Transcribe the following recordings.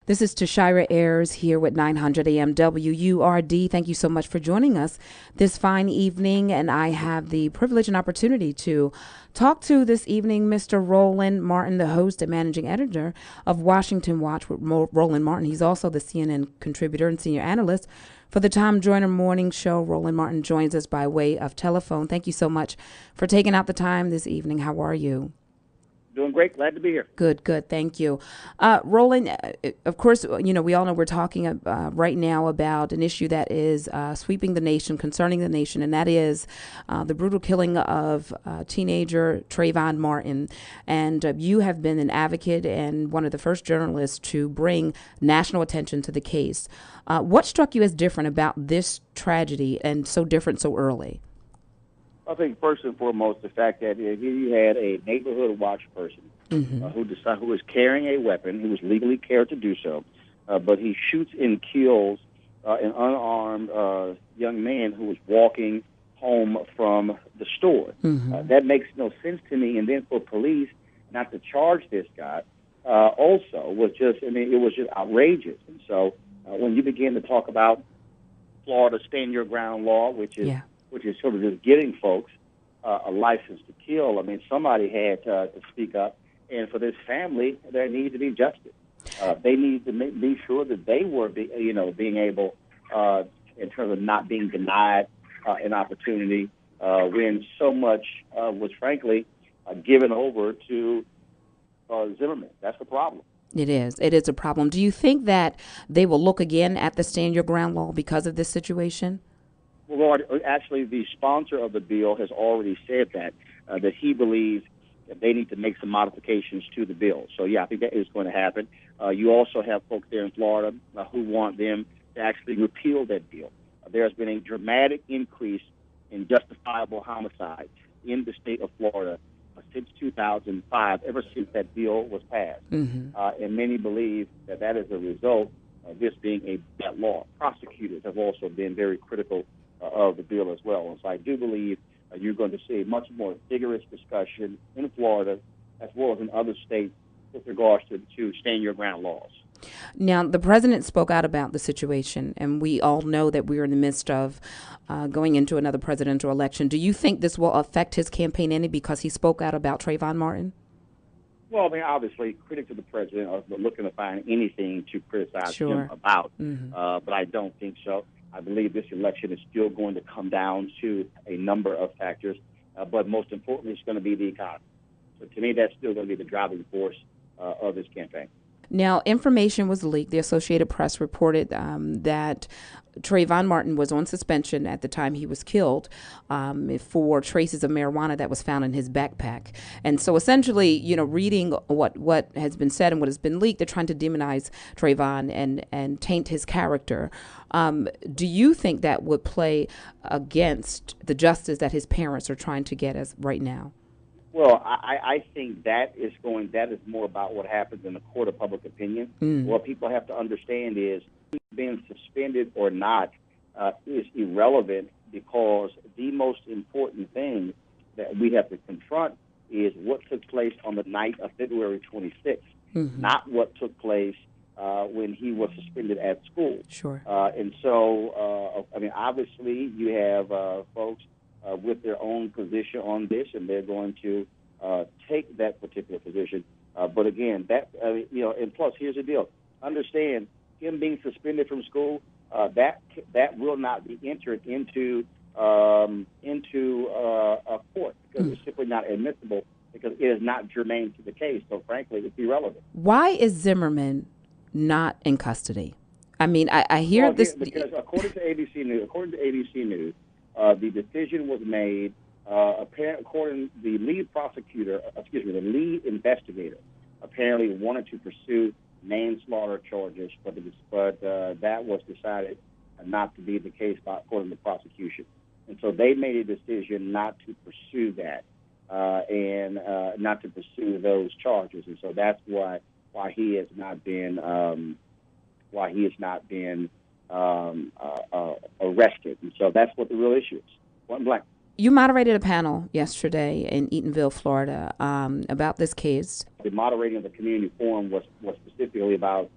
This is Tashira Ayers here with 900 AM WURD. Thank you so much for joining us this fine evening. And I have the privilege and opportunity to talk to this evening Mr. Roland Martin, the host and managing editor of Washington Watch with Roland Martin. He's also the CNN contributor and senior analyst for the Tom Joyner Morning Show. Roland Martin joins us by way of telephone. Thank you so much for taking out the time this evening. How are you? Doing great. Glad to be here. Good. Thank you. Roland, of course, we all know we're talking right now about an issue that is sweeping the nation, concerning the nation, and that is the brutal killing of teenager Trayvon Martin. And you have been an advocate and one of the first journalists to bring national attention to the case. What struck you as different about this tragedy and so different so early? I think first and foremost the fact that he had a neighborhood watch person who was carrying a weapon. He was legally cared to do so, but he shoots and kills an unarmed young man who was walking home from the store. That makes no sense to me. And then for police not to charge this guy also was just, it was just outrageous. And so when you begin to talk about Florida stand your ground law, which is sort of just giving folks a license to kill. Somebody had to speak up, and for this family, there needs to be justice. They need to be sure that they were, being able, in terms of not being denied an opportunity when so much was, frankly, given over to Zimmerman. That's the problem. It is a problem. Do you think that they will look again at the stand your ground law because of this situation? Well, actually, the sponsor of the bill has already said that he believes that they need to make some modifications to the bill. So, yeah, I think that is going to happen. You also have folks there in Florida who want them to actually repeal that bill. There has been a dramatic increase in justifiable homicides in the state of Florida since 2005, ever since that bill was passed. And many believe that that is a result of this being a bad law. Prosecutors have also been very critical of the bill as well. And so I do believe you're going to see a much more vigorous discussion in Florida as well as in other states with regards to stand your ground laws. Now, the president spoke out about the situation, and we all know that we're in the midst of going into another presidential election. Do you think this will affect his campaign any because he spoke out about Trayvon Martin? Well, obviously, critics of the president are looking to find anything to criticize him about, but I don't think so. I believe this election is still going to come down to a number of factors, but most importantly, it's going to be the economy. So to me, that's still going to be the driving force of this campaign. Now, information was leaked. The Associated Press reported that Trayvon Martin was on suspension at the time he was killed for traces of marijuana that was found in his backpack. And so essentially, reading what has been said and what has been leaked, they're trying to demonize Trayvon and taint his character. Do you think that would play against the justice that his parents are trying to get as right now? Well, I think that is more about what happens in the court of public opinion. What people have to understand is being suspended or not is irrelevant, because the most important thing that we have to confront is what took place on the night of February 26th, not what took place when he was suspended at school. Sure. And so, obviously, you have folks with their own position on this, and they're going to take that particular position. But again, and plus, here's the deal: understand, him being suspended from school, that will not be entered into a court, because it's simply not admissible, because it is not germane to the case. So, frankly, it's irrelevant. Why is Zimmerman not in custody? I hear this because according to ABC News. The decision was made, according to the lead investigator, apparently wanted to pursue manslaughter charges, but that was decided not to be the case according to the prosecution. And so they made a decision not to pursue that and not to pursue those charges. And so that's why he has not been arrested. And so that's what the real issue is. Point blank. You moderated a panel yesterday in Eatonville, Florida, about this case. The moderating of the community forum was specifically about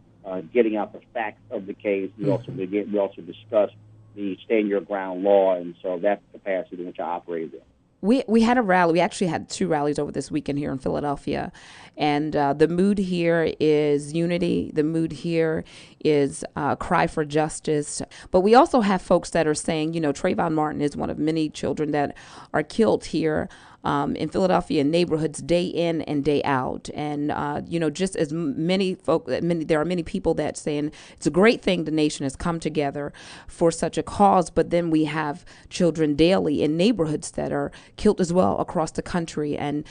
getting out the facts of the case. We also discussed the stand your ground law, and so that's the capacity in which I operated in. We had a rally. We actually had 2 rallies over this weekend here in Philadelphia. And the mood here is unity. The mood here is cry for justice. But we also have folks that are saying, Trayvon Martin is one of many children that are killed here in Philadelphia neighborhoods day in and day out. And, just as many folk, there are many people that saying it's a great thing the nation has come together for such a cause. But then we have children daily in neighborhoods that are killed as well across the country. And,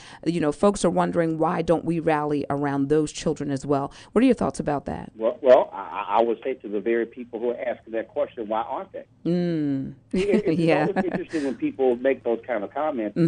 folks are wondering, why don't we rally around those children as well? What are your thoughts about that? Well, I would say to the very people who are asking that question, why aren't they? It's always interesting when people make those kind of comments.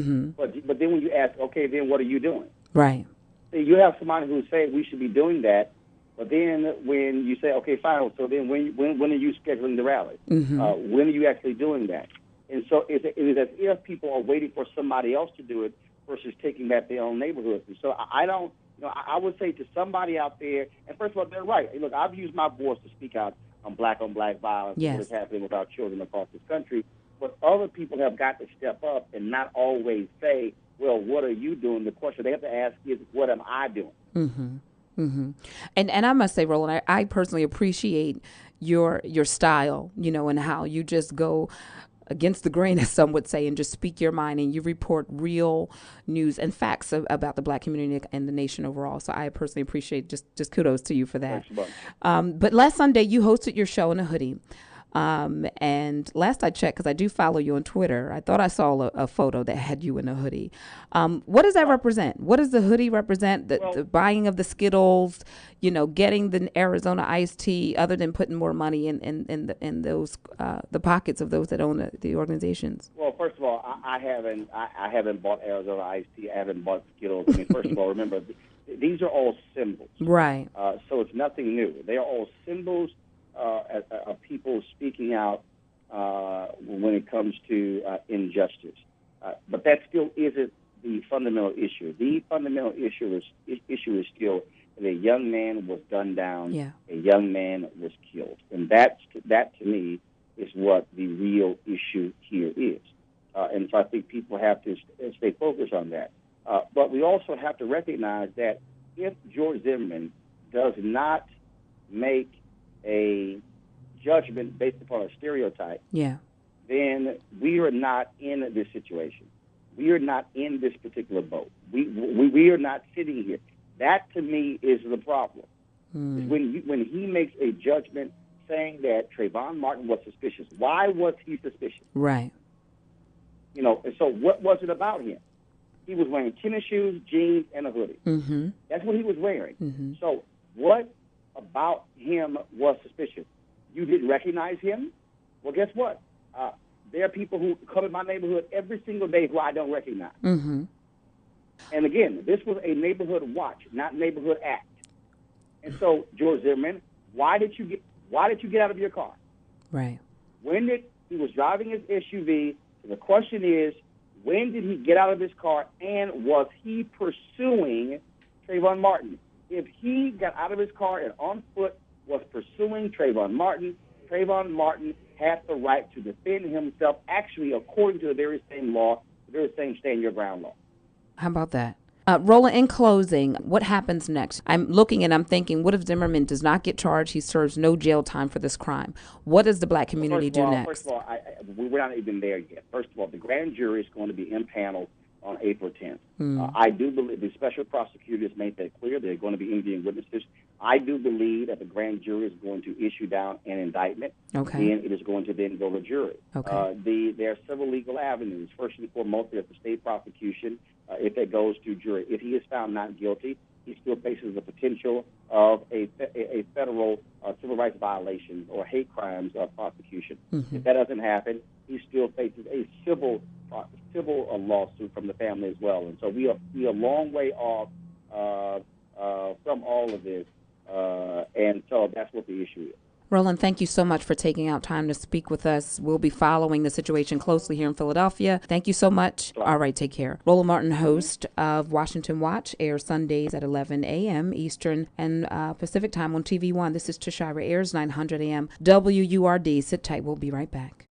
But then when you ask, okay, then what are you doing? Right. You have somebody who say we should be doing that, but then when you say, okay, fine, so then when are you scheduling the rally? When are you actually doing that? And so it is as if people are waiting for somebody else to do it versus taking back their own neighborhoods. And so I don't, I would say to somebody out there, and first of all, they're right. Look, I've used my voice to speak out on black violence, and what is happening with our children across this country. But other people have got to step up and not always say, well, what are you doing? The question they have to ask is, what am I doing? And I must say, Roland, I personally appreciate your style, and how you just go against the grain, as some would say, and just speak your mind, and you report real news and facts about the Black community and the nation overall. So I personally appreciate, just kudos to you for that. But last Sunday, you hosted your show in a hoodie. And last I checked, because I do follow you on Twitter, I thought I saw a photo that had you in a hoodie. What does that represent? What does the hoodie represent? The buying of the Skittles, getting the Arizona iced tea, other than putting more money in those the pockets of those that own the organizations? Well, first of all, I haven't bought Arizona iced tea. I haven't bought Skittles. I mean, first of all, remember, these are all symbols. Right. So it's nothing new. They are all symbols of people speaking out when it comes to injustice. But that still isn't the fundamental issue. The fundamental issue is still that a young man was gunned down, a young man was killed. And that to me is what the real issue here is. And so I think people have to stay focused on that. But we also have to recognize that if George Zimmerman does not make a judgment based upon a stereotype, then we are not in this situation. We are not in this particular boat. We are not sitting here. That, to me, is the problem. Is when he makes a judgment saying that Trayvon Martin was suspicious. Why was he suspicious? Right. And so what was it about him? He was wearing tennis shoes, jeans, and a hoodie. That's what he was wearing. So what about him was suspicious? You didn't recognize him? Well, guess what? There are people who come in my neighborhood every single day who I don't recognize. And again, this was a neighborhood watch, not neighborhood act. And so, George Zimmerman, why did you get out of your car? Right. He was driving his SUV? So the question is, when did he get out of his car, and was he pursuing Trayvon Martin? If he got out of his car and on foot was pursuing Trayvon Martin had the right to defend himself, actually, according to the very same law, the very same stand your ground law. How about that? Roland, in closing, what happens next? I'm looking and I'm thinking, what if Zimmerman does not get charged? He serves no jail time for this crime. What does the Black community do next? First of all, we're not even there yet. First of all, the grand jury is going to be impaneled on April 10th. I do believe the special prosecutors made that clear. They're going to be interviewing witnesses. I do believe that the grand jury is going to issue down an indictment. Okay. And it is going to then go to jury. Okay. There are several legal avenues. First and foremost, there's the state prosecution. If it goes to jury, if he is found not guilty, he still faces the potential of a federal civil rights violation or hate crimes prosecution. If that doesn't happen, he still faces a civil lawsuit from the family as well. And so we are a long way off from all of this, and so that's what the issue is. Roland, thank you so much for taking out time to speak with us. We'll be following the situation closely here in Philadelphia. Thank you so much. All right, take care. Roland Martin, host of Washington Watch, airs Sundays at 11 a.m. Eastern and Pacific time on TV One. This is Tashira, airs 900 a.m. WURD. Sit tight. We'll be right back.